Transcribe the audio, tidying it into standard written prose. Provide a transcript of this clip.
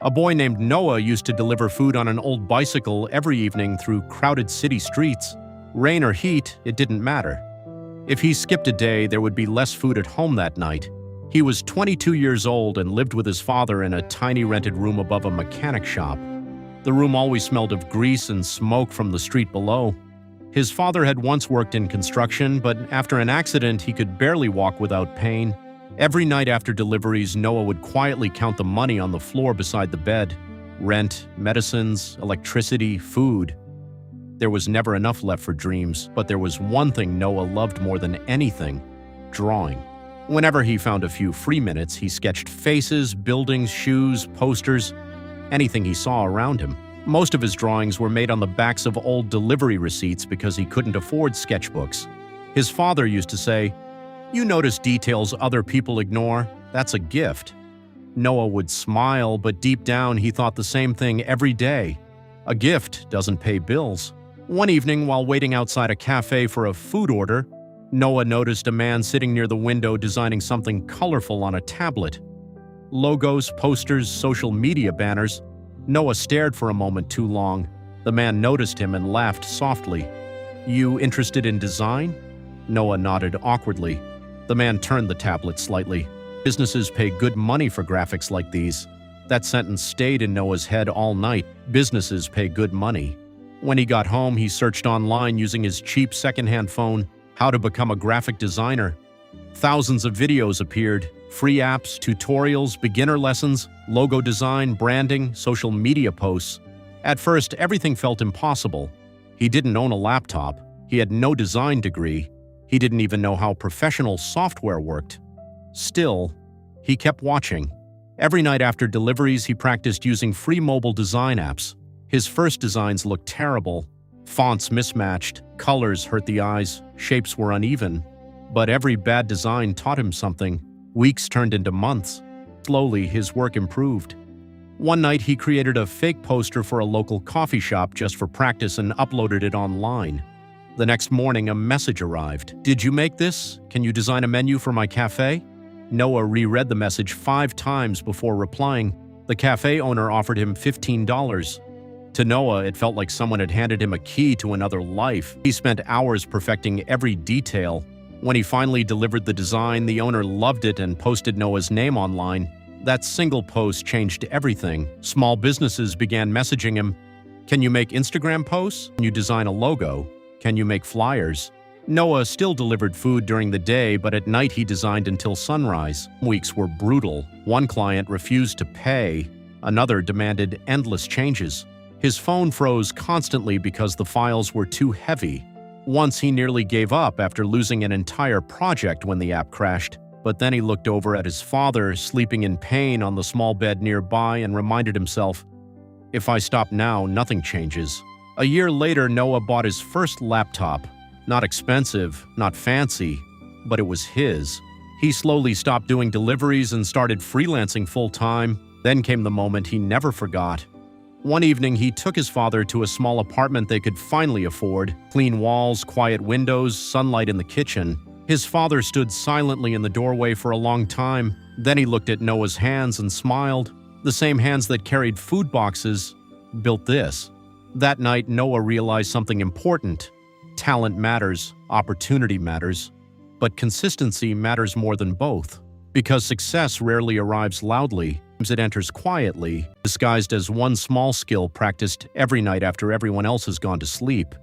A boy named Noah used to deliver food on an old bicycle every evening through crowded city streets. Rain or heat, it didn't matter. If he skipped a day, there would be less food at home that night. He was 22 years old and lived with his father in a tiny rented room above a mechanic shop. The room always smelled of grease and smoke from the street below. His father had once worked in construction, but after an accident, he could barely walk without pain. Every night after deliveries, Noah would quietly count the money on the floor beside the bed. Rent, medicines, electricity, food. There was never enough left for dreams, but there was one thing Noah loved more than anything: drawing. Whenever he found a few free minutes, he sketched faces, buildings, shoes, posters, anything he saw around him. Most of his drawings were made on the backs of old delivery receipts because he couldn't afford sketchbooks. His father used to say, "You notice details other people ignore? That's a gift." Noah would smile, but deep down he thought the same thing every day. A gift doesn't pay bills. One evening, while waiting outside a cafe for a food order, Noah noticed a man sitting near the window designing something colorful on a tablet. Logos, posters, social media banners. Noah stared for a moment too long. The man noticed him and laughed softly. "You interested in design?" Noah nodded awkwardly. The man turned the tablet slightly. "Businesses pay good money for graphics like these." That sentence stayed in Noah's head all night. Businesses pay good money. When he got home, he searched online using his cheap secondhand phone, how to become a graphic designer. Thousands of videos appeared, free apps, tutorials, beginner lessons, logo design, branding, social media posts. At first, everything felt impossible. He didn't own a laptop. He had no design degree. He didn't even know how professional software worked. Still, he kept watching. Every night after deliveries, he practiced using free mobile design apps. His first designs looked terrible. Fonts mismatched, colors hurt the eyes, shapes were uneven. But every bad design taught him something. Weeks turned into months. Slowly, his work improved. One night, he created a fake poster for a local coffee shop just for practice and uploaded it online. The next morning, a message arrived. "Did you make this? Can you design a menu for my cafe?" Noah reread the message 5 times before replying. The cafe owner offered him $15. To Noah, it felt like someone had handed him a key to another life. He spent hours perfecting every detail. When he finally delivered the design, the owner loved it and posted Noah's name online. That single post changed everything. Small businesses began messaging him. "Can you make Instagram posts? Can you design a logo? Can you make flyers?" Noah still delivered food during the day, but at night he designed until sunrise. Weeks were brutal. One client refused to pay. Another demanded endless changes. His phone froze constantly because the files were too heavy. Once he nearly gave up after losing an entire project when the app crashed. But then he looked over at his father, sleeping in pain on the small bed nearby, and reminded himself, "If I stop now, nothing changes." A year later, Noah bought his first laptop. Not expensive, not fancy, but it was his. He slowly stopped doing deliveries and started freelancing full-time. Then came the moment he never forgot. One evening, he took his father to a small apartment they could finally afford. Clean walls, quiet windows, sunlight in the kitchen. His father stood silently in the doorway for a long time. Then he looked at Noah's hands and smiled. The same hands that carried food boxes built this. That night, Noah realized something important. Talent matters, opportunity matters, but consistency matters more than both. Because success rarely arrives loudly, it enters quietly, disguised as one small skill practiced every night after everyone else has gone to sleep.